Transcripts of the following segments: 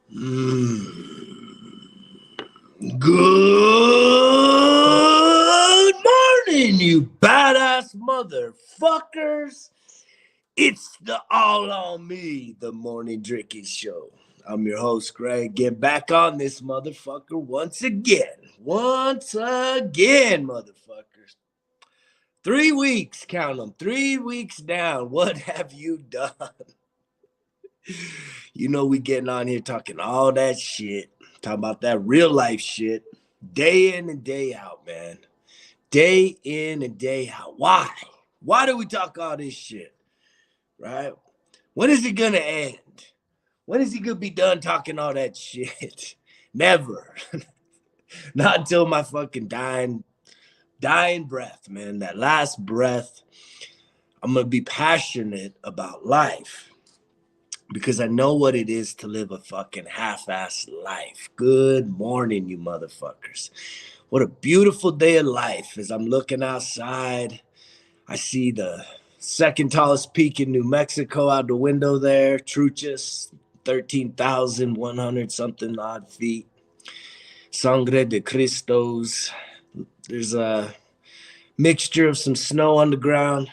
Good morning, you badass motherfuckers. It's the All On Me, the Morning Drinking Show. I'm your host, Greg. Get back on this motherfucker once again. Motherfuckers. 3 weeks, count them. 3 weeks down. What have you done? You know we getting on here talking all that shit. Talking about that real life shit. Day in and day out, man. Day in and day out. Why? Why do we talk all this shit? Right? When is it gonna end? When is he gonna be done talking all that shit? Never. Not until my fucking dying breath, man. That last breath. I'm gonna be passionate about life because I know what it is to live a fucking half-assed life. Good morning, you motherfuckers. What a beautiful day of life. As I'm looking outside, I see the second tallest peak in New Mexico out the window there, Truchas, 13,100 something odd feet. Sangre de Cristos. There's a mixture of some snow on the ground.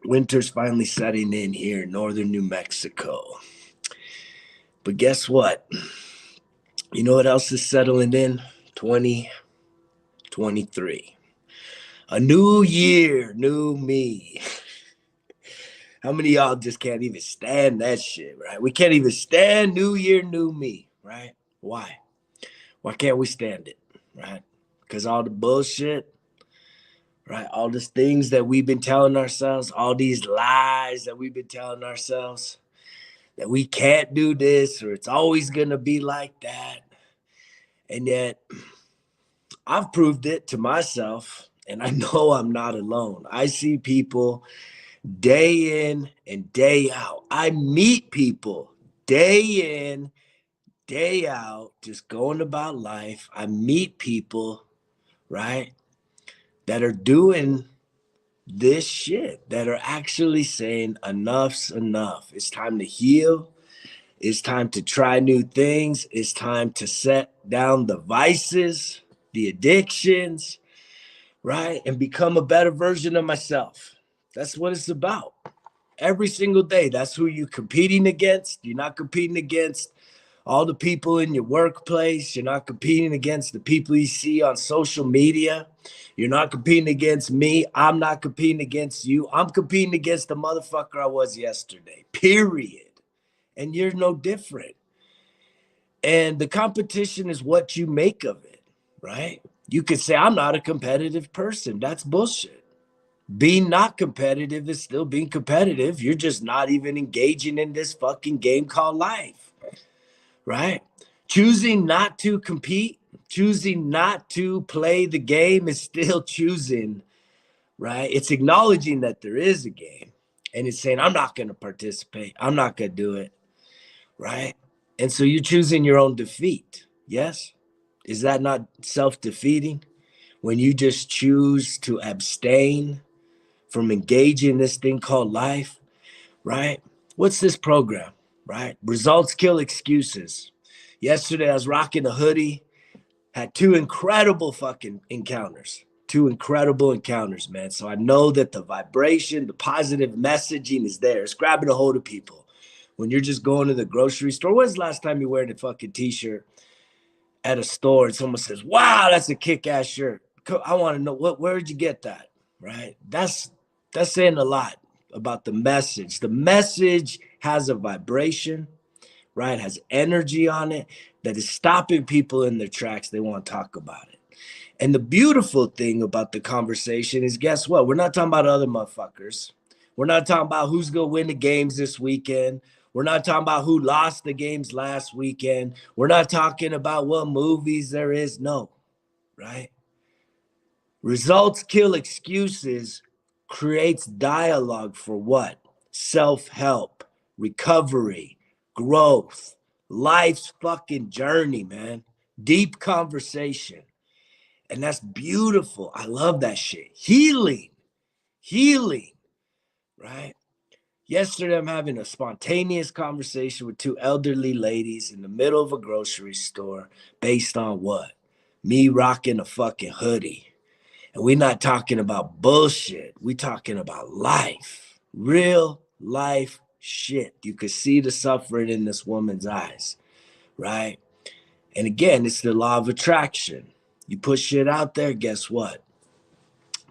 Winter's finally setting in here in northern New Mexico. But guess what? You know what else is settling in? 2023. A new year, new me. How many of y'all just can't even stand that shit, right? We can't even stand new year, new me, right? Why? Why can't we stand it, right? Because all the bullshit, right? All these things that we've been telling ourselves, all these lies that we've been telling ourselves, that we can't do this or it's always going to be like that. And yet, I've proved it to myself, and I know I'm not alone. I see people day in and day out. I meet people day in, day out, just going about life. I meet people, right, that are doing this shit, that are actually saying enough's enough. It's time to heal. It's time to try new things. It's time to set down the vices, the addictions, right? And become a better version of myself. That's what it's about. Every single day, that's who you're competing against. You're not competing against all the people in your workplace. You're not competing against the people you see on social media. You're not competing against me. I'm not competing against you. I'm competing against the motherfucker I was yesterday, period. And you're no different. And the competition is what you make of it, right? You could say, I'm not a competitive person. That's bullshit. Being not competitive is still being competitive. You're just not even engaging in this fucking game called life, right? Choosing not to compete, choosing not to play the game is still choosing, right? It's acknowledging that there is a game and it's saying, I'm not going to participate. I'm not going to do it, right? And so you're choosing your own defeat. Yes? Is that not self-defeating? When you just choose to abstain from engaging in this thing called life, right? What's this program, right? Results kill excuses. Yesterday, I was rocking a hoodie, had two incredible encounters, man. So I know that the vibration, the positive messaging is there. It's grabbing a hold of people. When you're just going to the grocery store, when's the last time you wearing a fucking t-shirt at a store and someone says, wow, that's a kick-ass shirt. I want to know, where'd you get that, right? That's saying a lot about the message. The message has a vibration, right? Has energy on it that is stopping people in their tracks. They want to talk about it. And the beautiful thing about the conversation is, guess what? We're not talking about other motherfuckers. We're not talking about who's going to win the games this weekend. We're not talking about who lost the games last weekend. We're not talking about what movies there is. No, right? Results kill excuses creates dialogue for what? Self-help, recovery, growth, life's fucking journey, man. Deep conversation. And that's beautiful. I love that shit. Healing, right? Yesterday, I'm having a spontaneous conversation with two elderly ladies in the middle of a grocery store based on what? Me rocking a fucking hoodie. And we're not talking about bullshit. We talking about life, real life shit. You could see the suffering in this woman's eyes, right? And again, it's the law of attraction. You put shit out there, guess what?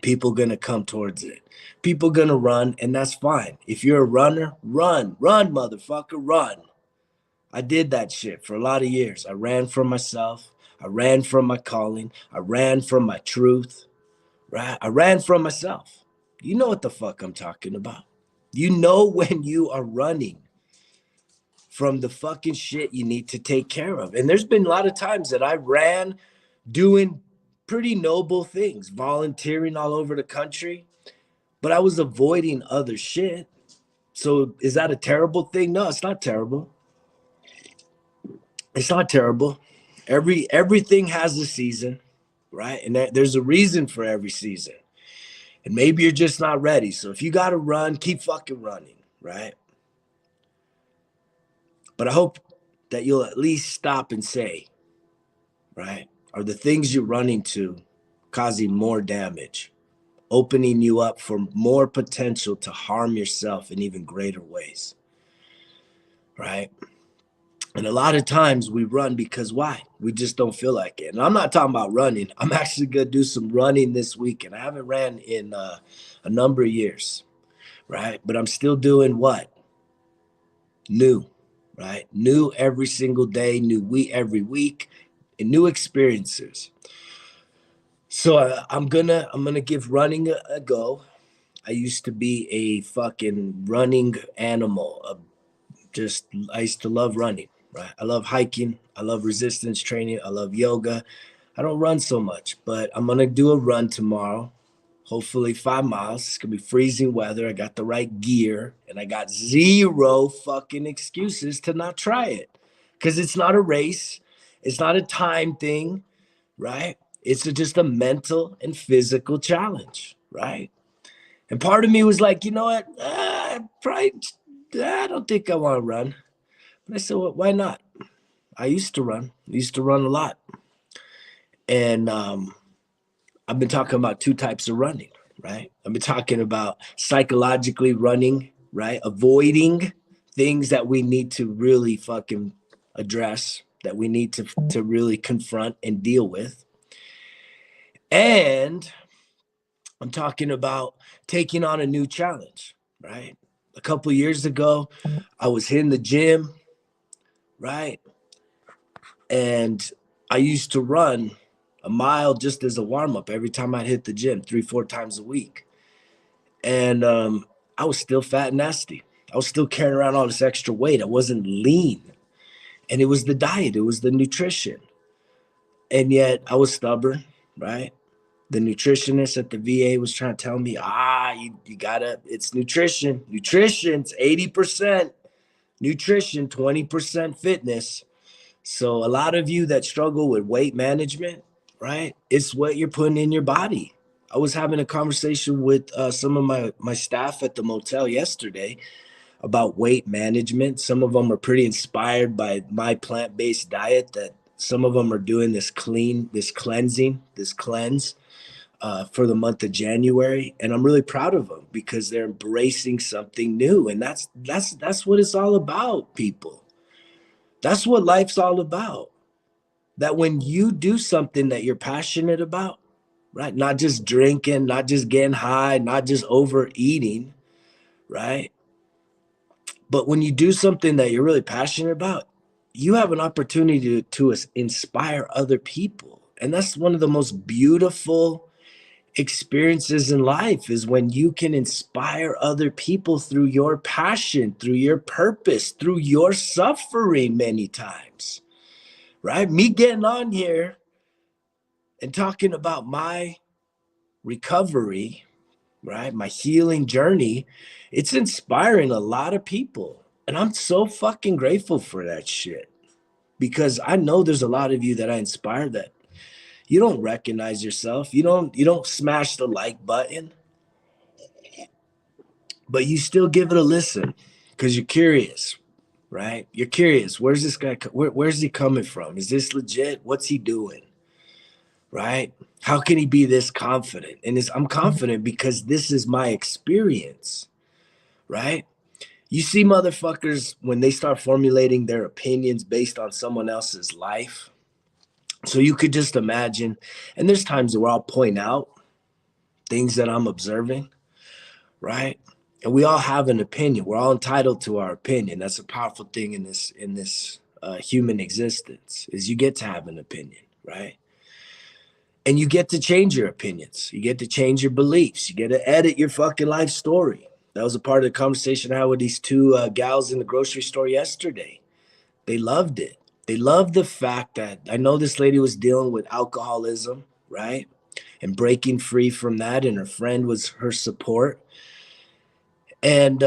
People gonna come towards it. People gonna run, and that's fine. If you're a runner, run, motherfucker, run. I did that shit for a lot of years. I ran from myself. I ran from my calling. I ran from my truth, right? I ran from myself. You know what the fuck I'm talking about. You know when you are running from the fucking shit you need to take care of. And there's been a lot of times that I ran doing pretty noble things, volunteering all over the country, but I was avoiding other shit. So is that a terrible thing? No, it's not terrible. It's not terrible. Everything has a season, right? And there's a reason for every season. And maybe you're just not ready. So if you got to run, keep fucking running, right? But I hope that you'll at least stop and say, right? Are the things you're running to causing more damage, opening you up for more potential to harm yourself in even greater ways, right? And a lot of times we run because why? We just don't feel like it. And I'm not talking about running. I'm actually going to do some running this weekend. I haven't ran in a number of years, right? But I'm still doing what? New, right? New every single day, new week every week, and new experiences. So I'm gonna give running a go. I used to be a fucking running animal. I used to love running, right? I love hiking. I love resistance training. I love yoga. I don't run so much, but I'm gonna do a run tomorrow. Hopefully 5 miles. It's gonna be freezing weather. I got the right gear, and I got zero fucking excuses to not try it. Because it's not a race. It's not a time thing, right? It's just a mental and physical challenge, right? And part of me was like, you know what? I don't think I want to run. And I said, well, why not? I used to run. I used to run a lot. And I've been talking about two types of running, right? I've been talking about psychologically running, right? Avoiding things that we need to really fucking address, that we need to really confront and deal with. And I'm talking about taking on a new challenge, right? A couple of years ago, I was hitting the gym, right? And I used to run a mile just as a warm-up every time I hit the gym, 3-4 times a week. And I was still fat and nasty. I was still carrying around all this extra weight. I wasn't lean. And it was the diet. It was the nutrition. And yet I was stubborn, right? The nutritionist at the VA was trying to tell me, you gotta, it's nutrition. Nutrition's 80% nutrition, 20% fitness. So a lot of you that struggle with weight management, right? It's what you're putting in your body. I was having a conversation with some of my staff at the motel yesterday about weight management. Some of them are pretty inspired by my plant-based diet, that some of them are doing this cleanse for the month of January. And I'm really proud of them because they're embracing something new. And that's what it's all about, people. That's what life's all about. That when you do something that you're passionate about, right? Not just drinking, not just getting high, not just overeating, right? But when you do something that you're really passionate about, you have an opportunity to inspire other people. And that's one of the most beautiful experiences in life, is when you can inspire other people through your passion, through your purpose, through your suffering many times, right? Me getting on here and talking about my recovery, right? My healing journey, it's inspiring a lot of people. And I'm so fucking grateful for that shit, because I know there's a lot of you that I inspire that you don't recognize yourself. You don't smash the like button, but you still give it a listen because you're curious, right? You're curious. Where's this guy? Where's he coming from? Is this legit? What's he doing? Right? How can he be this confident? And I'm confident because this is my experience, right? You see motherfuckers when they start formulating their opinions based on someone else's life. So you could just imagine, and there's times where I'll point out things that I'm observing, right? And we all have an opinion. We're all entitled to our opinion. That's a powerful thing in this human existence, is you get to have an opinion, right? And you get to change your opinions. You get to change your beliefs. You get to edit your fucking life story. That was a part of the conversation I had with these two gals in the grocery store yesterday. They loved it. They loved the fact that I know this lady was dealing with alcoholism, right? And breaking free from that. And her friend was her support. And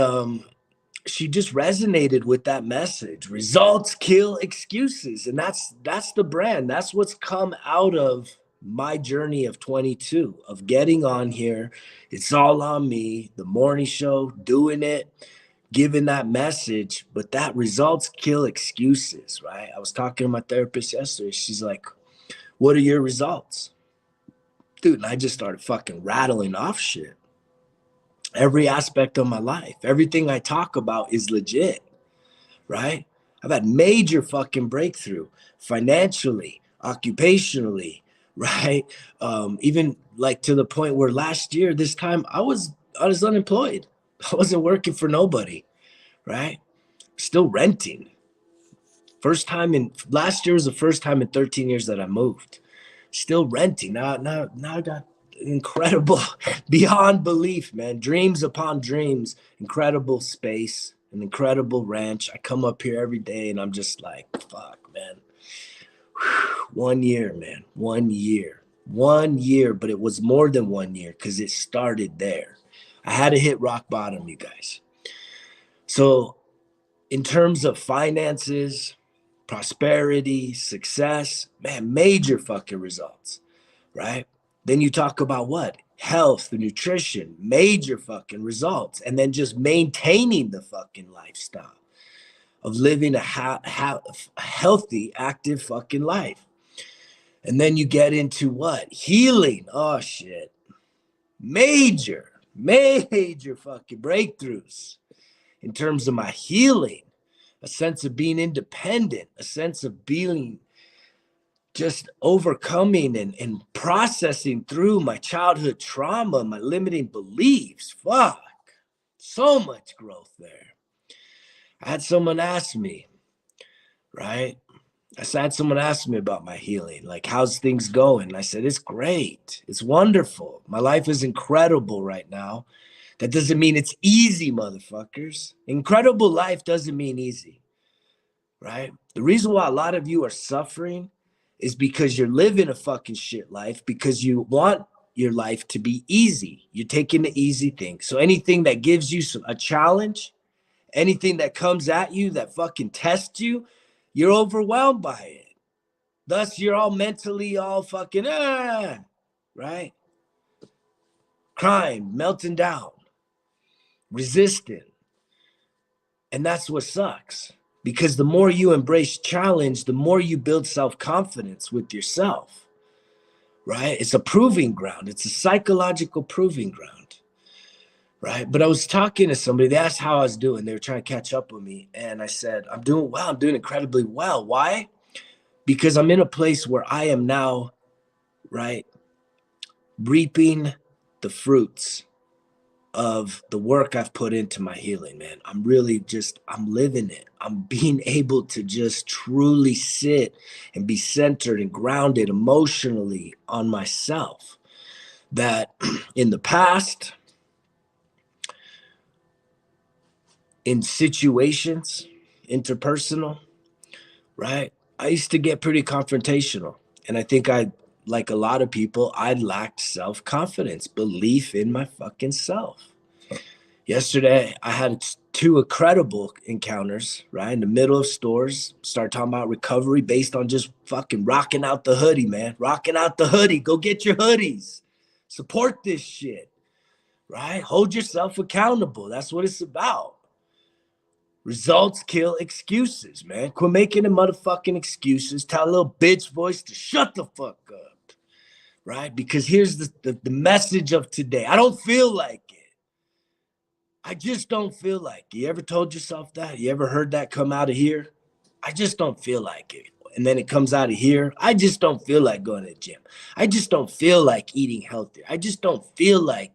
she just resonated with that message. Results kill excuses. And that's the brand. That's what's come out of my journey of 22, of getting on here. It's all on me, the morning show, doing it, giving that message. But that results kill excuses, right? I was talking to my therapist yesterday. She's like, what are your results? Dude, and I just started fucking rattling off shit. Every aspect of my life, everything I talk about is legit, right? I've had major fucking breakthrough financially, occupationally, right? Even like to the point where last year, this time I was unemployed. I wasn't working for nobody, right? Still renting. Last year was the first time in 13 years that I moved. Still renting. Now I got incredible, beyond belief, man. Dreams upon dreams, incredible space, an incredible ranch. I come up here every day and I'm just like, fuck, man. 1 year, man. 1 year. 1 year, but it was more than 1 year because it started there. I had to hit rock bottom, you guys. So in terms of finances, prosperity, success, man, major fucking results, right? Then you talk about what? Health, nutrition, major fucking results. And then just maintaining the fucking lifestyle of living a healthy, active fucking life. And then you get into what? Healing. Oh, shit. Major fucking breakthroughs in terms of my healing, a sense of being independent, a sense of being just overcoming and processing through my childhood trauma, my limiting beliefs. Fuck, so much growth there. I had someone ask me, right? I had someone ask me about my healing, like, how's things going? And I said, it's great. It's wonderful. My life is incredible right now. That doesn't mean it's easy, motherfuckers. Incredible life doesn't mean easy, right? The reason why a lot of you are suffering is because you're living a fucking shit life because you want your life to be easy. You're taking the easy thing. So anything that gives you a challenge, anything that comes at you that fucking tests you, you're overwhelmed by it. Thus, you're all mentally all fucking, right? Crying, melting down, resisting. And that's what sucks. Because the more you embrace challenge, the more you build self-confidence with yourself, right? It's a proving ground. It's a psychological proving ground, right? But I was talking to somebody. They asked how I was doing. They were trying to catch up with me. And I said, I'm doing well. I'm doing incredibly well. Why? Because I'm in a place where I am now, right, reaping the fruits of the work I've put into my healing, man. I'm living it. I'm being able to just truly sit and be centered and grounded emotionally on myself. That in the past, in situations, interpersonal, right, I used to get pretty confrontational. And I think like a lot of people, I lacked self-confidence, belief in my fucking self. Yesterday, I had two incredible encounters, right? In the middle of stores, start talking about recovery based on just fucking rocking out the hoodie, man. Rocking out the hoodie. Go get your hoodies. Support this shit, right? Hold yourself accountable. That's what it's about. Results kill excuses, man. Quit making the motherfucking excuses. Tell a little bitch voice to shut the fuck up, right? Because here's the message of today. I don't feel like it. I just don't feel like it. You ever told yourself that? You ever heard that come out of here? I just don't feel like it. And then it comes out of here. I just don't feel like going to the gym. I just don't feel like eating healthier. I just don't feel like,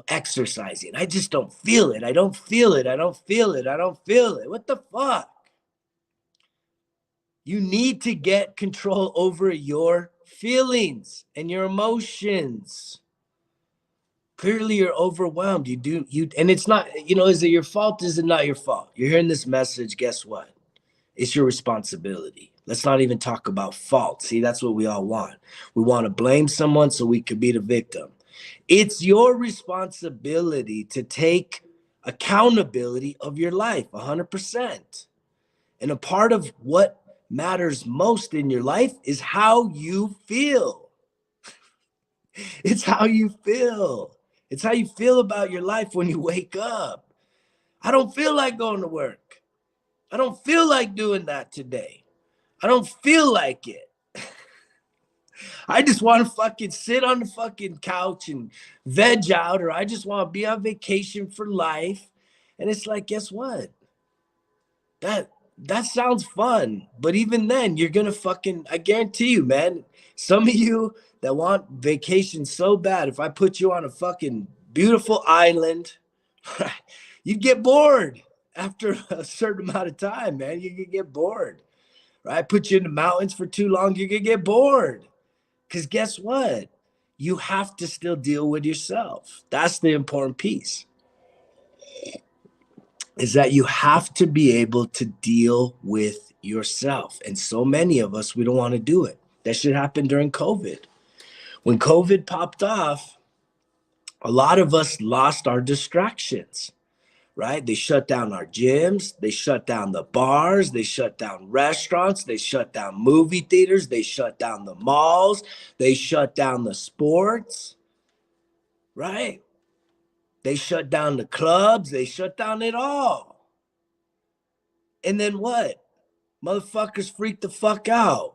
exercising. I just don't feel it. I don't feel it. I don't feel it. I don't feel it. What the fuck? You need to get control over your feelings and your emotions. Clearly you're overwhelmed. And it's not, is it your fault? Is it not your fault? You're hearing this message. Guess what? It's your responsibility. Let's not even talk about fault. See, that's what we all want. We want to blame someone so we could be the victim. It's your responsibility to take accountability of your life 100%. And a part of what matters most in your life is how you feel. It's how you feel. It's how you feel about your life when you wake up. I don't feel like going to work. I don't feel like doing that today. I don't feel like it. I just want to fucking sit on the fucking couch and veg out, or I just want to be on vacation for life. And it's like, guess what? That sounds fun. But even then, you're going to fucking, I guarantee you, man, some of you that want vacation so bad, if I put you on a fucking beautiful island, you'd get bored after a certain amount of time, man. You could get bored, right? Put you in the mountains for too long, you could get bored. Because guess what? You have to still deal with yourself. That's the important piece. Is that you have to be able to deal with yourself. And so many of us, we don't want to do it. That should happen during COVID. When COVID popped off, a lot of us lost our distractions, right? They shut down our gyms. They shut down the bars. They shut down restaurants. They shut down movie theaters. They shut down the malls. They shut down the sports, right? They shut down the clubs. They shut down it all. And then what? Motherfuckers freaked the fuck out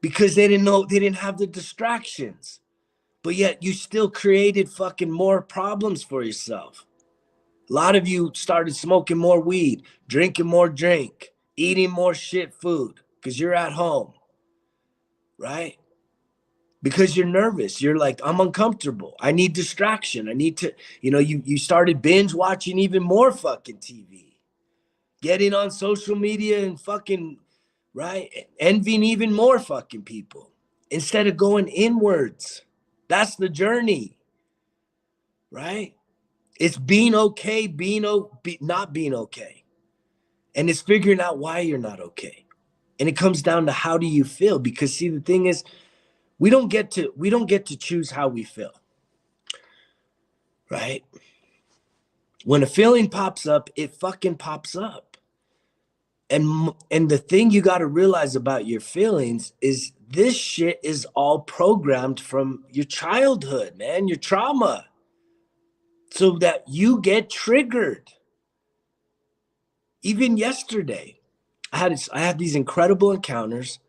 because they didn't have the distractions. But yet you still created fucking more problems for yourself. A lot of you started smoking more weed, drinking more drink, eating more shit food because you're at home, right? Because you're nervous. You're like, I'm uncomfortable. I need distraction. I need to, you started binge watching even more fucking TV, getting on social media and fucking, right? Envying even more fucking people instead of going inwards. That's the journey, right? It's being okay, not being okay. And it's figuring out why you're not okay. And it comes down to how do you feel? Because see, the thing is, we don't get to choose how we feel. Right? When a feeling pops up, it fucking pops up. And the thing you got to realize about your feelings is this shit is all programmed from your childhood, man, your trauma. So that you get triggered. Even yesterday, I had these incredible encounters,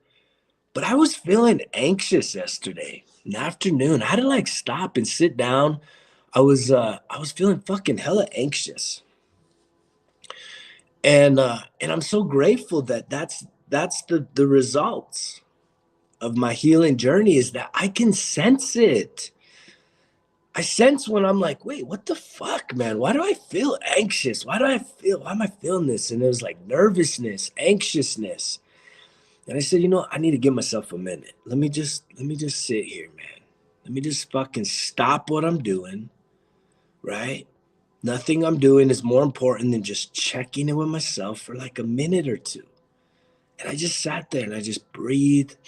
but I was feeling anxious yesterday in the afternoon. I had to like stop and sit down. I was feeling fucking hella anxious. And I'm so grateful that that's the results of my healing journey is that I can sense it. I sense when I'm like, wait, what the fuck, man? Why do I feel anxious? Why am I feeling this? And it was like nervousness, anxiousness. And I said, I need to give myself a minute. Let me just sit here, man. Let me just fucking stop what I'm doing, right? Nothing I'm doing is more important than just checking in with myself for like a minute or two. And I just sat there and I just breathed.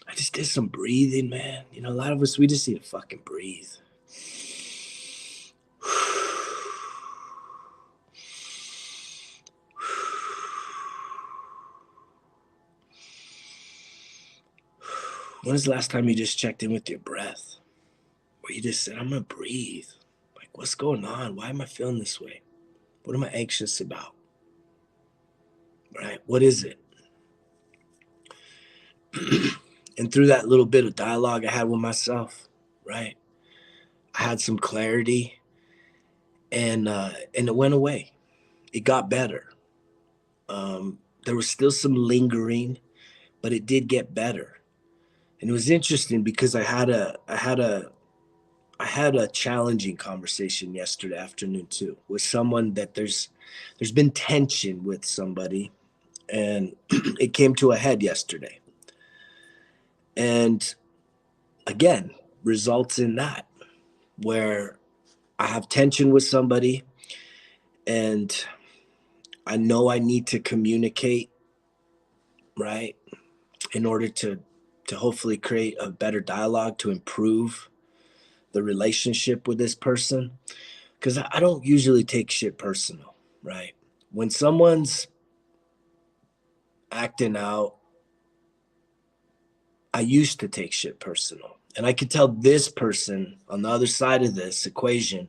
I just did some breathing, man. A lot of us, we just need to fucking breathe. When was the last time you just checked in with your breath? Or you just said, I'm going to breathe. Like, what's going on? Why am I feeling this way? What am I anxious about? Right? What is it? And through that little bit of dialogue I had with myself, right, I had some clarity, and it went away. It got better. There was still some lingering, but it did get better. And it was interesting because I had a challenging conversation yesterday afternoon too, with someone that there's been tension with somebody, and it came to a head yesterday. And again, results in that, where I have tension with somebody and I know I need to communicate, right, in order to hopefully create a better dialogue to improve the relationship with this person. Because I don't usually take shit personal, right? When someone's acting out, I used to take shit personal. And I could tell this person on the other side of this equation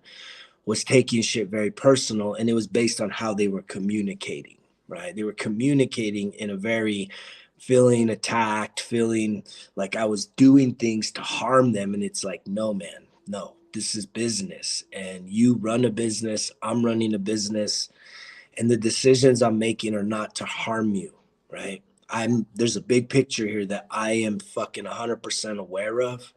was taking shit very personal, and it was based on how they were communicating, right? They were communicating in a very feeling attacked, feeling like I was doing things to harm them. And it's like, no, man, no, this is business. And you run a business, I'm running a business, and the decisions I'm making are not to harm you, right? There's a big picture here that I am fucking 100% aware of.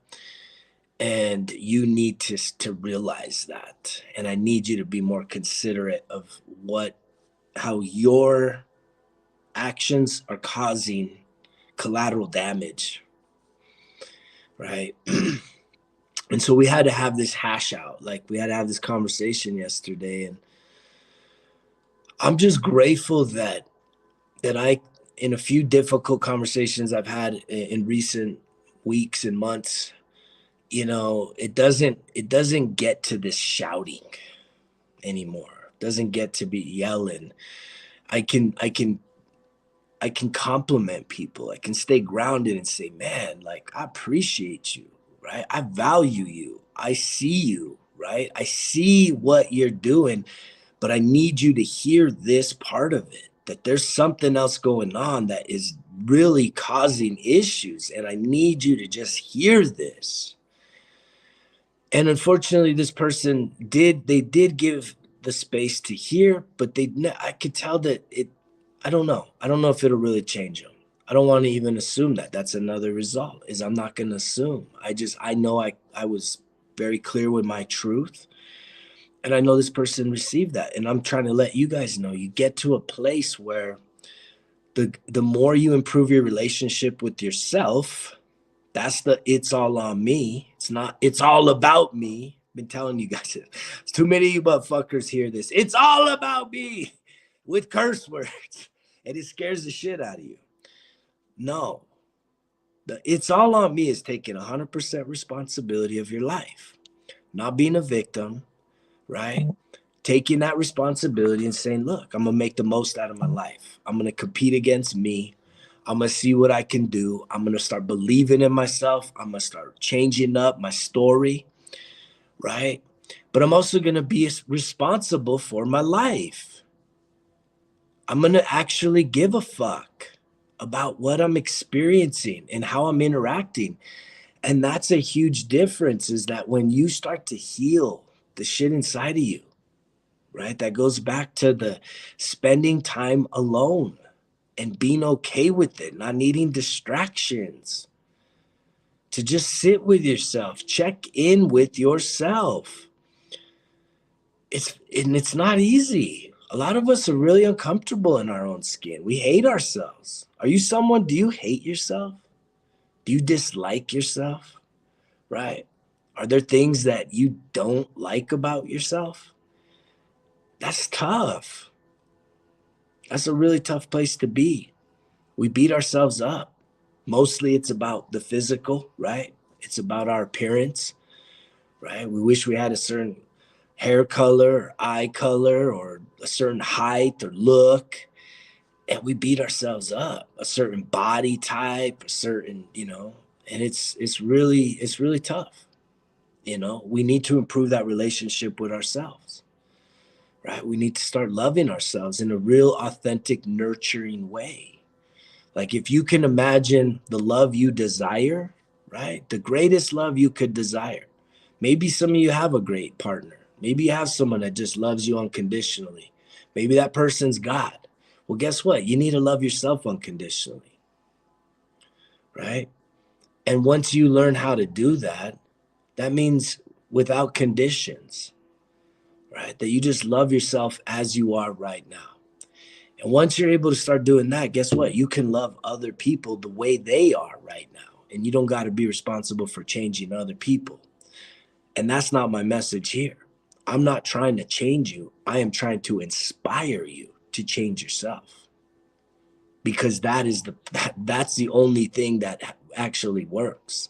And you need to realize that. And I need you to be more considerate of how your actions are causing collateral damage, right? And so we had to have this hash out. Like, we had to have this conversation yesterday. And I'm just grateful that I, in a few difficult conversations I've had in recent weeks and months, you know, it doesn't get to this shouting anymore. It doesn't get to be yelling. I can compliment people. I can stay grounded and say, man, like, I appreciate you, right? I value you. I see you, right? I see what you're doing, but I need you to hear this part of it, that there's something else going on that is really causing issues. And I need you to just hear this. And unfortunately, this person did give the space to hear, but I could tell that I don't know if it'll really change them. I don't want to even assume that. That's another result, is I'm not going to assume. I know I was very clear with my truth, and I know this person received that. And I'm trying to let you guys know, you get to a place where the more you improve your relationship with yourself, that's it's all on me. It's not, it's all about me. I've been telling you guys it. Too many of you motherfuckers hear this. It's all about me with curse words. And it scares the shit out of you. No. It's all on me is taking 100% responsibility of your life. Not being a victim, right? Taking that responsibility and saying, look, I'm going to make the most out of my life. I'm going to compete against me. I'm going to see what I can do. I'm going to start believing in myself. I'm going to start changing up my story, right? But I'm also going to be responsible for my life. I'm going to actually give a fuck about what I'm experiencing and how I'm interacting. And that's a huge difference, is that when you start to heal the shit inside of you, right? That goes back to the spending time alone and being okay with it, not needing distractions, to just sit with yourself, check in with yourself. It's not easy. A lot of us are really uncomfortable in our own skin. We hate ourselves. Do you hate yourself? Do you dislike yourself? Right? Are there things that you don't like about yourself? That's tough. That's a really tough place to be. We beat ourselves up. Mostly it's about the physical, right? It's about our appearance, right? We wish we had a certain hair color or eye color or a certain height or look, and we beat ourselves up. A certain body type, a certain, and it's really tough. we need to improve that relationship with ourselves, right? We need to start loving ourselves in a real, authentic, nurturing way. Like if you can imagine the love you desire, right? The greatest love you could desire. Maybe some of you have a great partner. Maybe you have someone that just loves you unconditionally. Maybe that person's God. Well, guess what? You need to love yourself unconditionally, right? And once you learn how to do that, that means without conditions, right? That you just love yourself as you are right now. And once you're able to start doing that, guess what? You can love other people the way they are right now. And you don't got to be responsible for changing other people. And that's not my message here. I'm not trying to change you. I am trying to inspire you to change yourself. Because that's the only thing that actually works.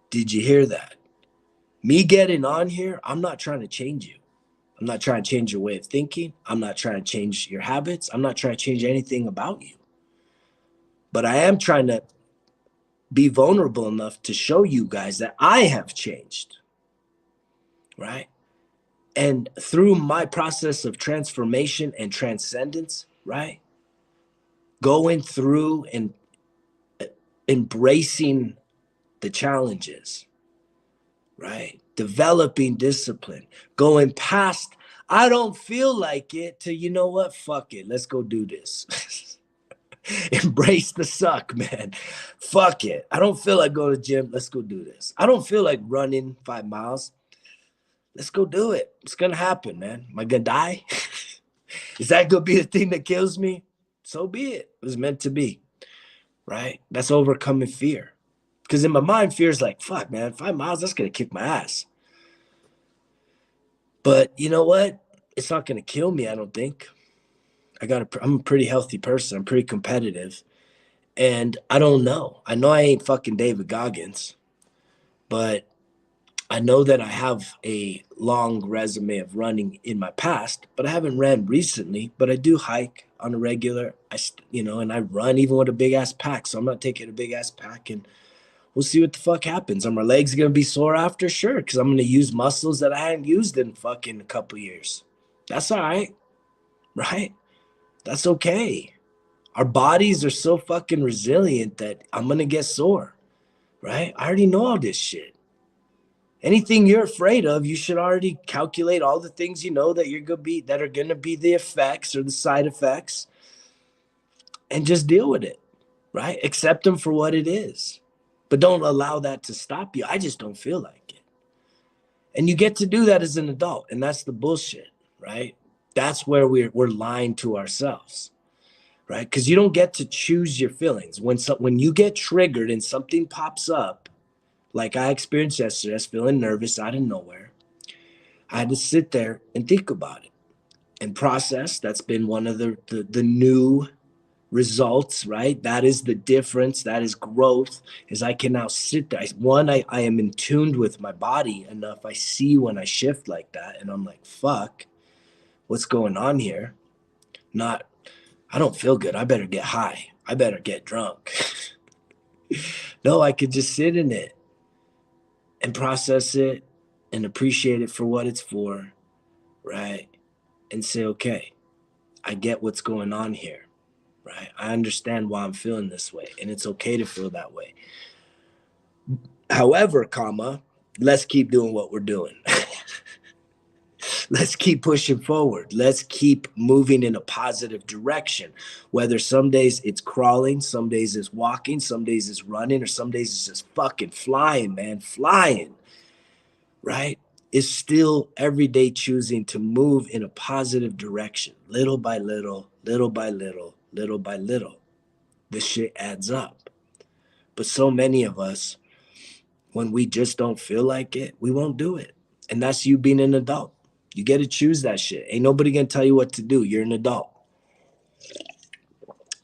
Did you hear that? Me getting on here, I'm not trying to change you. I'm not trying to change your way of thinking. I'm not trying to change your habits. I'm not trying to change anything about you. But I am trying to be vulnerable enough to show you guys that I have changed, right? And through my process of transformation and transcendence, right? Going through and embracing the challenges, right? Developing discipline, going past, I don't feel like it, to, you know what? Fuck it. Let's go do this. Embrace the suck, man. Fuck it. I don't feel like going to the gym. Let's go do this. I don't feel like running 5 miles. Let's go do it. It's going to happen, man. Am I going to die? Is that going to be the thing that kills me? So be it. It was meant to be, right? That's overcoming fear. Because in my mind, fear is like, fuck, man, 5 miles, that's going to kick my ass. But you know what? It's not going to kill me, I don't think. I'm a pretty healthy person. I'm pretty competitive. And I don't know. I know I ain't fucking David Goggins, but I know that I have a long resume of running in my past, but I haven't ran recently, but I do hike on a regular, and I run even with a big ass pack. So I'm not taking a big ass pack, and we'll see what the fuck happens. Are my legs going to be sore after? Sure. Because I'm going to use muscles that I hadn't used in fucking a couple years. That's all right. Right? That's okay. Our bodies are so fucking resilient that I'm going to get sore. Right? I already know all this shit. Anything you're afraid of, you should already calculate all the things you know that that are going to be the effects or the side effects, and just deal with it. Right? Accept them for what it is. But don't allow that to stop you. I just don't feel like it. And you get to do that as an adult. And that's the bullshit, right? That's where we're lying to ourselves, right? Because you don't get to choose your feelings. When you get triggered and something pops up, like I experienced yesterday, I was feeling nervous out of nowhere. I had to sit there and think about it and process. That's been one of the new results, right? That is the difference. That is growth. Is I can now sit there. I am in tuned with my body enough. I see when I shift like that, and I'm like, fuck, what's going on here? Not, I don't feel good. I better get high. I better get drunk. No, I could just sit in it and process it and appreciate it for what it's for, right? And say, okay, I get what's going on here. Right? I understand why I'm feeling this way, and it's okay to feel that way. However, let's keep doing what we're doing. Let's keep pushing forward. Let's keep moving in a positive direction. Whether some days it's crawling, some days it's walking, some days it's running, or some days it's just fucking flying, man, flying. Right? It's still every day choosing to move in a positive direction, little by little, little by little, little by little. This shit adds up. But so many of us, when we just don't feel like it, we won't do it. And that's you being an adult. You get to choose that shit. Ain't nobody gonna tell you what to do. You're an adult.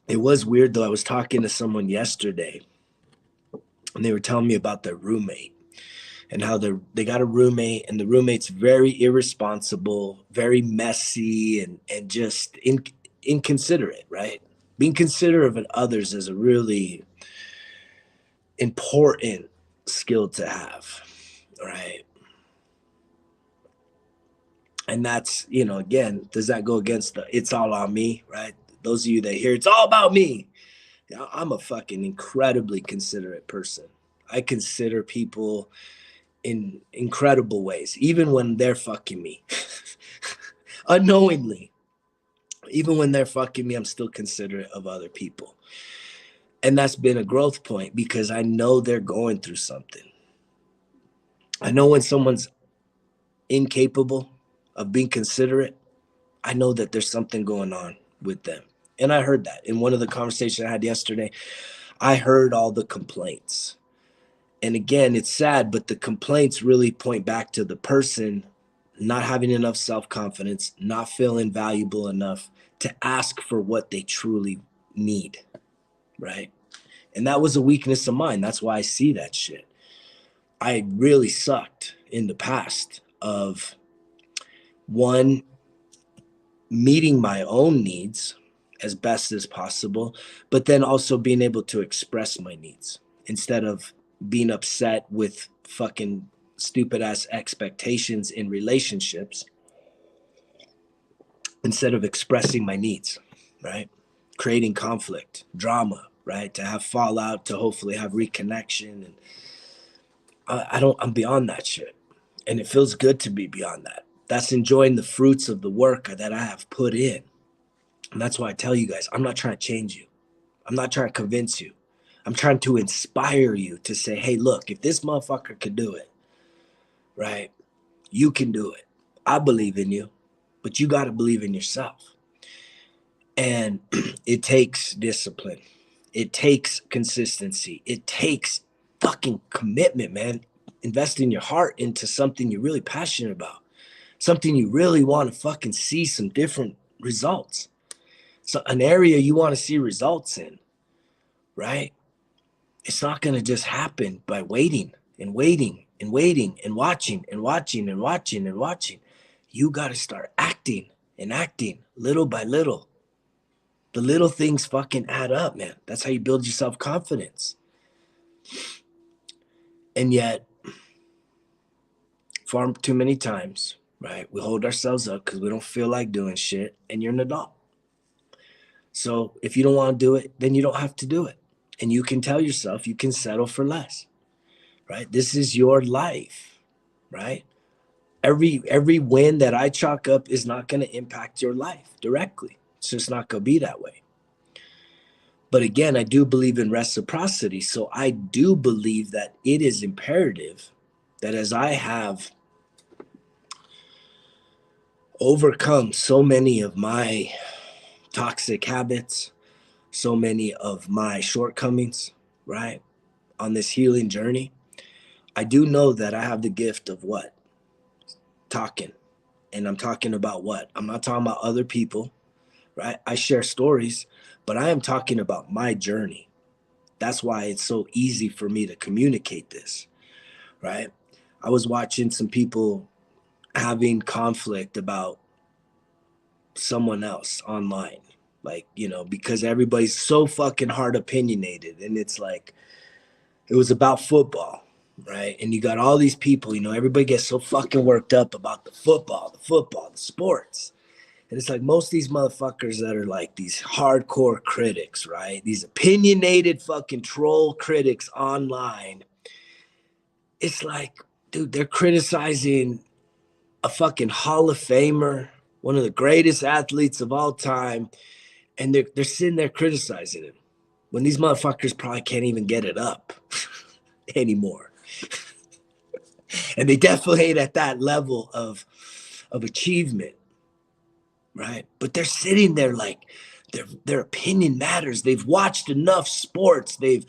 It was weird though. I was talking to someone yesterday and they were telling me about their roommate and how they got a roommate, and the roommate's very irresponsible, very messy, and just inconsiderate, right? Being considerate of others is a really important skill to have. right? And that's, again, does that go against the it's all on me, right? Those of you that hear it's all about me. I'm a fucking incredibly considerate person. I consider people in incredible ways, even when they're fucking me. Unknowingly. Even when they're fucking me, I'm still considerate of other people. And that's been a growth point because I know they're going through something. I know when someone's incapable of being considerate, I know that there's something going on with them. And I heard that in one of the conversations I had yesterday. I heard all the complaints. And again, it's sad, but the complaints really point back to the person not having enough self-confidence, not feeling valuable enough to ask for what they truly need, right? And that was a weakness of mine. That's why I see that shit. I really sucked in the past of, one, meeting my own needs as best as possible, but then also being able to express my needs instead of being upset with fucking stupid ass expectations in relationships, instead of expressing my needs, right? Creating conflict, drama, right? To have fallout, to hopefully have reconnection. And I'm beyond that shit. And it feels good to be beyond that. That's enjoying the fruits of the work that I have put in. And that's why I tell you guys, I'm not trying to change you. I'm not trying to convince you. I'm trying to inspire you to say, hey, look, if this motherfucker could do it, right? You can do it. I believe in you, but you got to believe in yourself. And it takes discipline. It takes consistency. It takes fucking commitment, man. Investing your heart into something you're really passionate about, something you really want to fucking see some different results. So an area you want to see results in, right? It's not going to just happen by waiting and waiting and waiting and watching and watching and watching and watching. You got to start acting and acting little by little. The little things fucking add up, man. That's how you build your self-confidence. And yet, far too many times, right, we hold ourselves up because we don't feel like doing shit, and you're an adult. So if you don't want to do it, then you don't have to do it. And you can tell yourself you can settle for less, right? This is your life, right? Every win that I chalk up is not going to impact your life directly. It's just not going to be that way. But again, I do believe in reciprocity. So I do believe that it is imperative that as I have overcome so many of my toxic habits, so many of my shortcomings, right, on this healing journey, I do know that I have the gift of what? Talking. And I'm talking about what? I'm not talking about other people, right? I share stories, but I am talking about my journey. That's why it's so easy for me to communicate this, right? I was watching some people having conflict about someone else online, like, because everybody's so fucking hard opinionated. And it's like, it was about football, right? And you got all these people, everybody gets so fucking worked up about the football, the sports. And it's like most of these motherfuckers that are like these hardcore critics, right? These opinionated fucking troll critics online. It's like, dude, they're criticizing a fucking Hall of Famer, one of the greatest athletes of all time. And they're sitting there criticizing him when these motherfuckers probably can't even get it up anymore. And they definitely ain't at that level of achievement, right? But they're sitting there like their opinion matters. They've watched enough sports. They've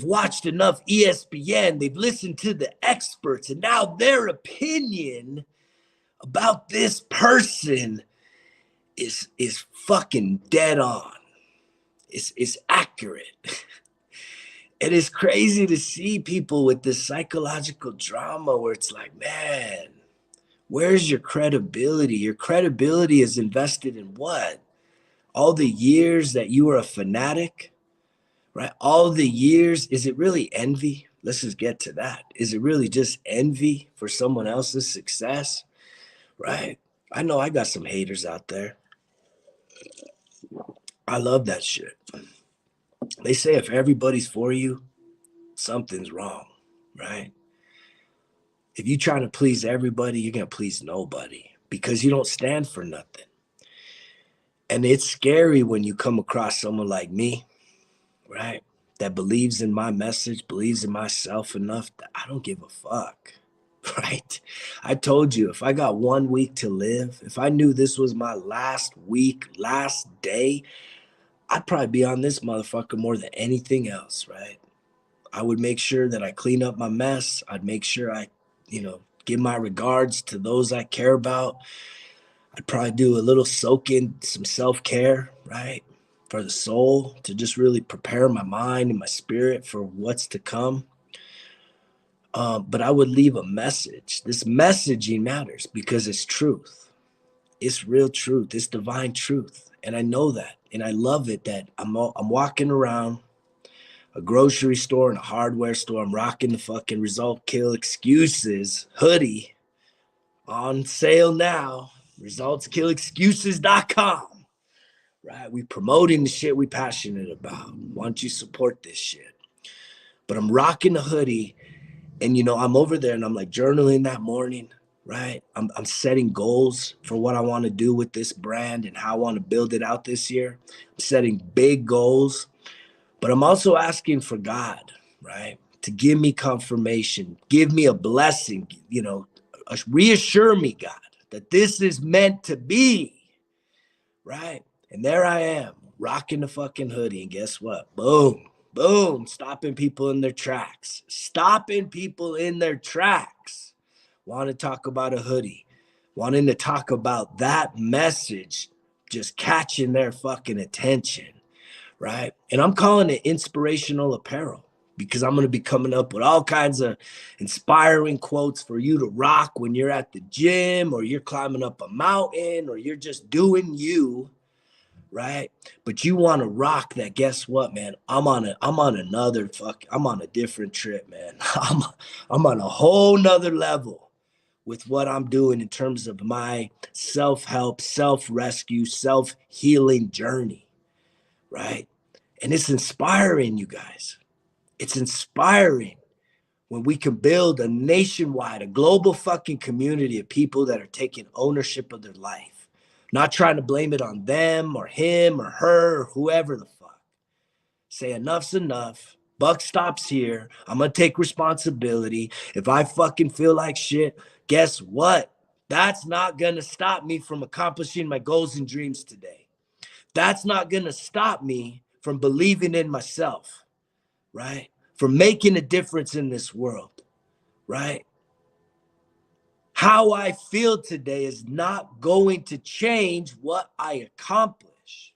watched enough ESPN. They've listened to the experts, and now their opinion about this person is fucking dead on. Is accurate. It is crazy to see people with this psychological drama where it's like, man, where's your credibility? Your credibility is invested in what? All the years that you were a fanatic, right? All the years, is it really envy? Let's just get to that. Is it really just envy for someone else's success? Right? I know I got some haters out there. I love that shit. They say if everybody's for you, something's wrong, right? If you try to please everybody, you're going to please nobody because you don't stand for nothing. And it's scary when you come across someone like me, right? That believes in my message, believes in myself enough that I don't give a fuck, right? I told you, if I got 1 week to live, if I knew this was my last week, last day, I'd probably be on this motherfucker more than anything else, right? I would make sure that I clean up my mess. I'd make sure I, give my regards to those I care about. I'd probably do a little soak in some self-care, right? For the soul, to just really prepare my mind and my spirit for what's to come. But I would leave a message. This messaging matters because it's truth. It's real truth. It's divine truth. And I know that. And I love it that I'm walking around a grocery store and a hardware store. I'm rocking the fucking Result Kill Excuses hoodie on sale now. ResultsKillExcuses.com. Right? We promoting the shit we passionate about. Why don't you support this shit? But I'm rocking the hoodie and, I'm over there and I'm like journaling that morning, right? I'm setting goals for what I want to do with this brand and how I want to build it out this year. I'm setting big goals, but I'm also asking for God, right? To give me confirmation, give me a blessing, reassure me, God, that this is meant to be, right? And there I am, rocking the fucking hoodie. And guess what? Boom, boom, stopping people in their tracks. Stopping people in their tracks. Want to talk about a hoodie. Wanting to talk about that message, just catching their fucking attention, right? And I'm calling it inspirational apparel because I'm going to be coming up with all kinds of inspiring quotes for you to rock when you're at the gym or you're climbing up a mountain or you're just doing you, right? But you want to rock that. Guess what, man? I'm on a different trip, man. I'm on a whole nother level with what I'm doing in terms of my self-help, self-rescue, self-healing journey, right? And it's inspiring, you guys. It's inspiring when we can build a nationwide, a global fucking community of people that are taking ownership of their life. Not trying to blame it on them or him or her or whoever the fuck. Say enough's enough. Buck stops here. I'm going to take responsibility. If I fucking feel like shit, guess what? That's not going to stop me from accomplishing my goals and dreams today. That's not going to stop me from believing in myself, right? From making a difference in this world, right? How I feel today is not going to change what I accomplish.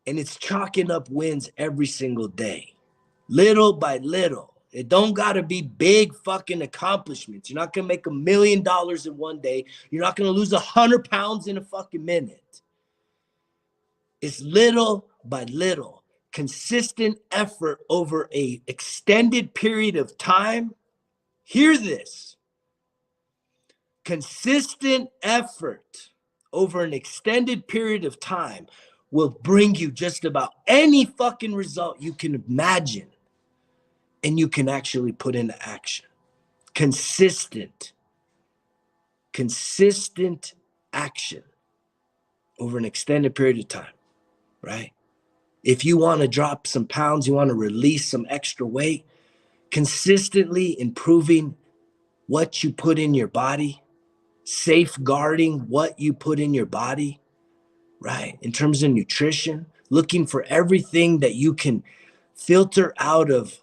And it's chalking up wins every single day, little by little. It don't got to be big fucking accomplishments. You're not going to make $1 million in one day. You're not going to lose 100 pounds in a fucking minute. It's little by little, consistent effort over an extended period of time. Hear this. Consistent effort over an extended period of time will bring you just about any fucking result you can imagine and you can actually put into action. Consistent action over an extended period of time, right? If you want to drop some pounds, you want to release some extra weight, consistently improving what you put in your body, safeguarding what you put in your body, right? In terms of nutrition, looking for everything that you can filter out of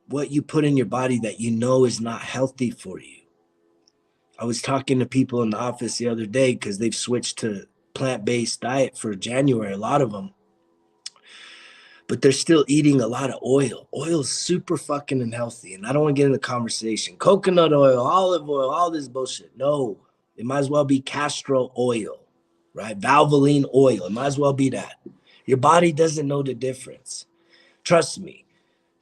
what you put in your body that you know is not healthy for you. I was talking to people in the office the other day because they've switched to plant-based diet for January, a lot of them. But they're still eating a lot of oil. Oil is super fucking unhealthy. And I don't want to get in the conversation. Coconut oil, olive oil, all this bullshit. No, it might as well be castor oil, right? Valvoline oil. It might as well be that. Your body doesn't know the difference. Trust me.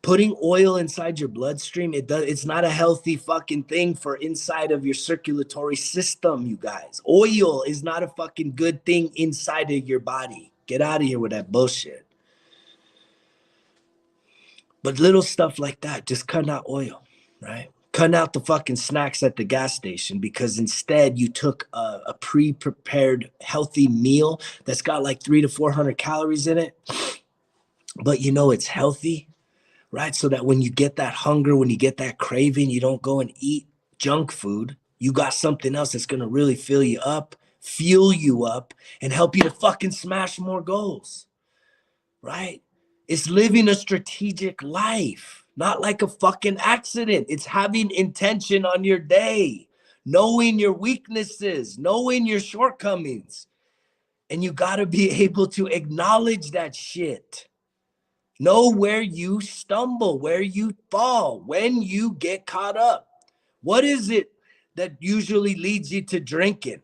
Putting oil inside your bloodstream, it's not a healthy fucking thing for inside of your circulatory system, you guys. Oil is not a fucking good thing inside of your body. Get out of here with that bullshit. But little stuff like that, just cutting out oil, right? Cutting out the fucking snacks at the gas station, because instead you took a pre-prepared healthy meal that's got like 300 to 400 calories in it, but you know it's healthy, right? So that when you get that hunger, when you get that craving, you don't go and eat junk food. You got something else that's going to really fill you up, fuel you up, and help you to fucking smash more goals, right? It's living a strategic life, not like a fucking accident. It's having intention on your day, knowing your weaknesses, knowing your shortcomings. And you got to be able to acknowledge that shit. Know where you stumble, where you fall, when you get caught up. What is it that usually leads you to drinking,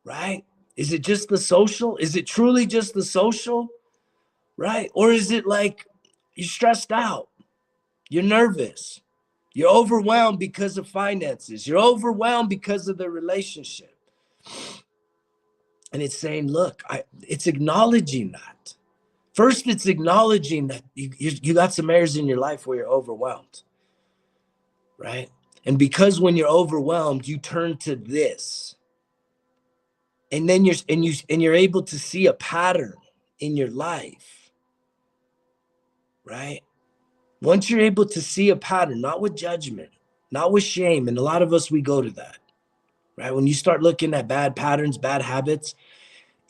right? Is it just the social? Is it truly just the social, right? Or is it like you're stressed out, you're nervous, you're overwhelmed because of finances, you're overwhelmed because of the relationship? And it's saying, look, it's acknowledging that. First, it's acknowledging that you got some areas in your life where you're overwhelmed, right? And because when you're overwhelmed, you turn to this, and then you're able to see a pattern in your life, right? Once you're able to see a pattern, not with judgment, not with shame, and a lot of us, we go to that, right? When you start looking at bad patterns, bad habits,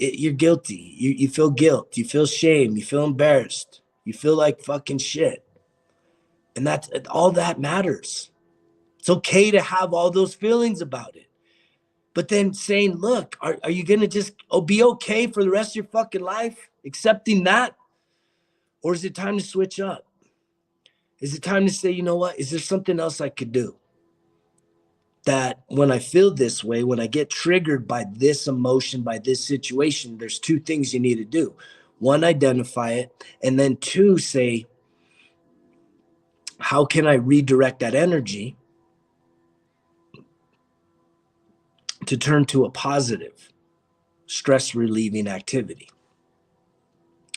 you're guilty. You feel guilt. You feel shame. You feel embarrassed. You feel like fucking shit. And that's all that matters. It's okay to have all those feelings about it. But then saying, look, are you going to just be okay for the rest of your fucking life, accepting that? Or is it time to switch up? Is it time to say, you know what? Is there something else I could do? That when I feel this way, when I get triggered by this emotion, by this situation, there's two things you need to do. One, identify it. And then two, say, how can I redirect that energy to turn to a positive, stress relieving activity?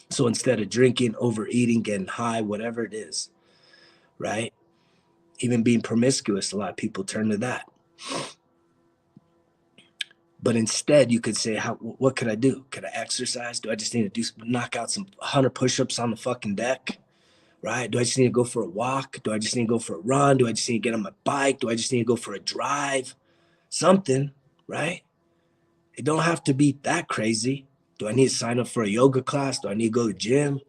So instead of drinking, overeating, getting high, whatever it is, right? Even being promiscuous, a lot of people turn to that. But instead, you could say, what could I do? Could I exercise? Do I just need to knock out some 100 push-ups on the fucking deck, right? Do I just need to go for a walk? Do I just need to go for a run? Do I just need to get on my bike? Do I just need to go for a drive? Something, right? It don't have to be that crazy. Do I need to sign up for a yoga class? Do I need to go to the gym,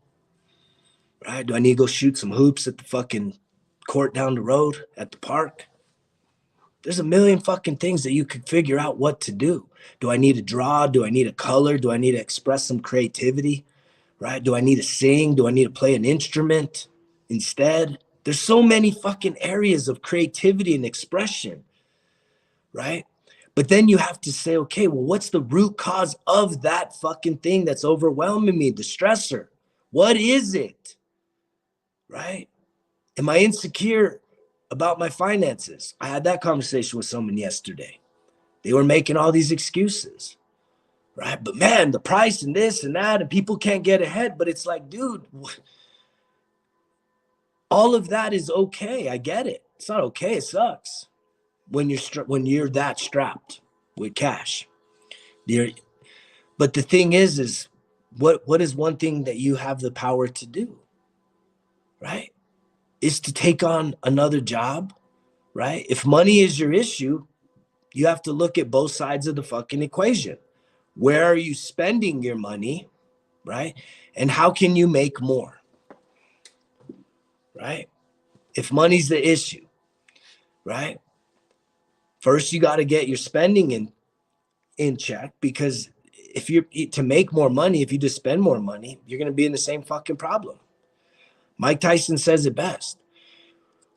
right? Do I need to go shoot some hoops at the fucking court down the road at the park? There's a million fucking things that you could figure out what to do. Do I need to draw? Do I need a color? Do I need to express some creativity, right? Do I need to sing? Do I need to play an instrument instead? There's so many fucking areas of creativity and expression, right? But then you have to say, okay, well, what's the root cause of that fucking thing that's overwhelming me, the stressor? What is it, right? Am I insecure about my finances? I had that conversation with someone yesterday. They were making all these excuses, right? But man, the price and this and that, and people can't get ahead. But it's like, dude, all of that is okay. I get it. It's not okay. It sucks when you're that strapped with cash. But the thing is what is one thing that you have the power to do, right? Is to take on another job, right? If money is your issue, you have to look at both sides of the fucking equation. Where are you spending your money, right? And how can you make more, right? If money's the issue, right? First, you got to get your spending in check, because if you're to make more money, if you just spend more money, you're going to be in the same fucking problem. Mike Tyson says it best.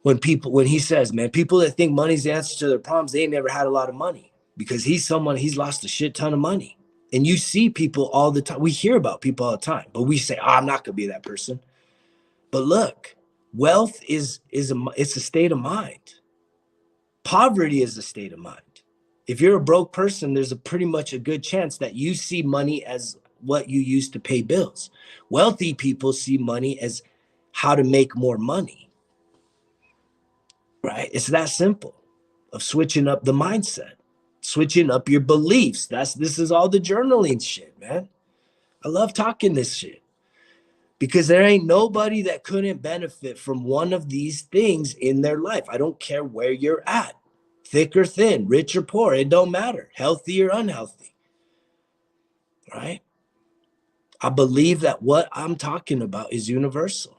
When he says, man, people that think money's the answer to their problems, they ain't never had a lot of money, because he's lost a shit ton of money. And you see people all the time. We hear about people all the time, but we say, I'm not going to be that person. But look, Wealth it's a state of mind. Poverty is a state of mind. If you're a broke person, there's pretty much a good chance that you see money as what you use to pay bills. Wealthy people see money as how to make more money, right? It's that simple of switching up the mindset, switching up your beliefs. This is all the journaling shit, man. I love talking this shit because there ain't nobody that couldn't benefit from one of these things in their life. I don't care where you're at. Thick or thin, rich or poor, it don't matter. Healthy or unhealthy, right? I believe that what I'm talking about is universal.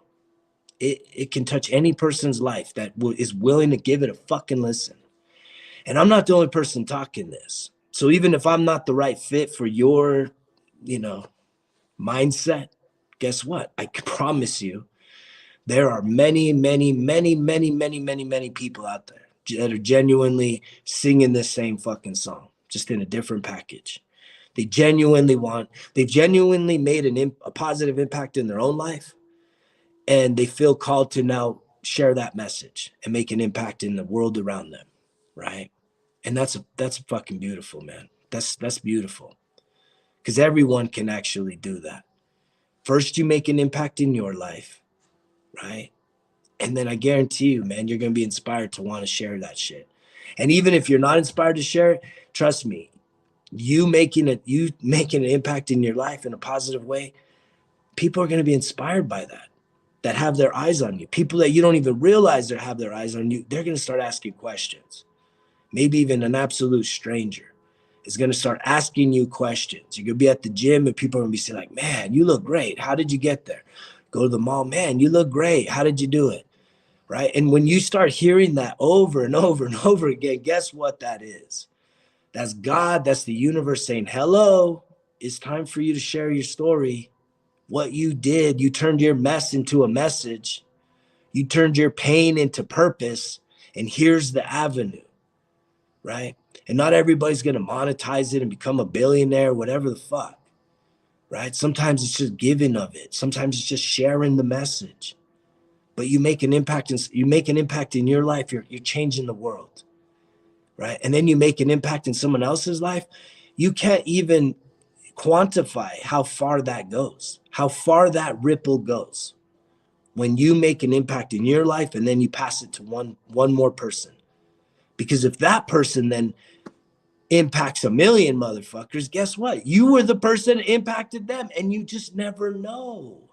It can touch any person's life that is willing to give it a fucking listen. And I'm not the only person talking this. So even if I'm not the right fit for your, mindset, guess what? I can promise you there are many, many, many, many, many, many, many people out there that are genuinely singing this same fucking song, just in a different package. They've genuinely made a positive impact in their own life, and they feel called to now share that message and make an impact in the world around them, right? And that's fucking beautiful, man. That's beautiful, because everyone can actually do that. First, you make an impact in your life, right? And then I guarantee you, man, you're going to be inspired to want to share that shit. And even if you're not inspired to share it, trust me, you making an impact in your life in a positive way, people are going to be inspired by that have their eyes on you. People that you don't even realize they have their eyes on you, they're going to start asking questions. Maybe even an absolute stranger is going to start asking you questions. You're going to be at the gym and people are going to be saying like, man, you look great. How did you get there? Go to the mall, man, you look great. How did you do it? Right? And when you start hearing that over and over and over again, guess what that is? That's God. That's the universe saying, hello, it's time for you to share your story. What you did, you turned your mess into a message. You turned your pain into purpose. And here's the avenue, right? And not everybody's going to monetize it and become a billionaire, whatever the fuck, right? Sometimes it's just giving of it. Sometimes it's just sharing the message. But you make an impact in your life, you're changing the world, right? And then you make an impact in someone else's life. You can't even quantify how far that goes, how far that ripple goes when you make an impact in your life and then you pass it to one more person. Because if that person then impacts 1 million motherfuckers, guess what? You were the person that impacted them, and you just never know.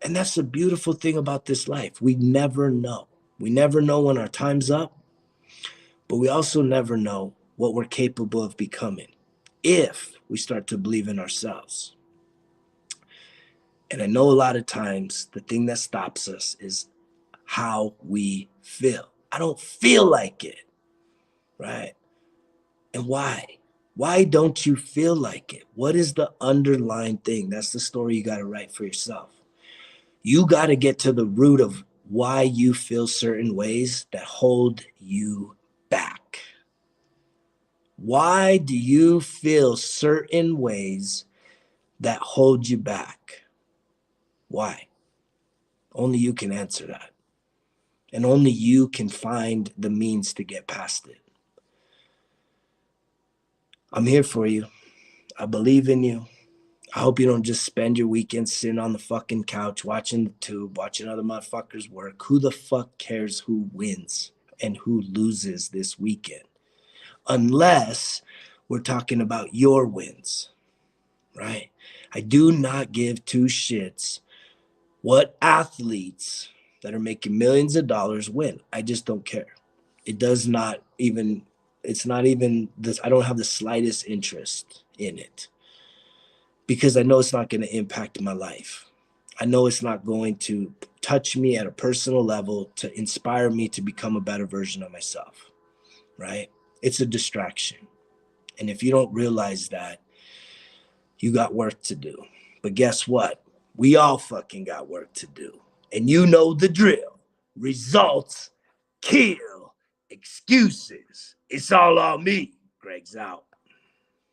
And that's the beautiful thing about this life. We never know. We never know when our time's up, but we also never know what we're capable of becoming if we start to believe in ourselves. And I know a lot of times the thing that stops us is how we feel. I don't feel like it, right? And why? Why don't you feel like it? What is the underlying thing? That's the story you got to write for yourself. You got to get to the root of why you feel certain ways that hold you back. Why do you feel certain ways that hold you back? Why? Only you can answer that. And only you can find the means to get past it. I'm here for you. I believe in you. I hope you don't just spend your weekend sitting on the fucking couch watching the tube, watching other motherfuckers work. Who the fuck cares who wins and who loses this weekend? Unless we're talking about your wins, right? I do not give two shits what athletes that are making millions of dollars win. I just don't care. It's not even this. I don't have the slightest interest in it. Because I know it's not going to impact my life. I know it's not going to touch me at a personal level to inspire me to become a better version of myself, right? It's a distraction. And if you don't realize that, you got work to do. But guess what? We all fucking got work to do. And you know the drill. Results kill excuses. It's all on me. Greg's out.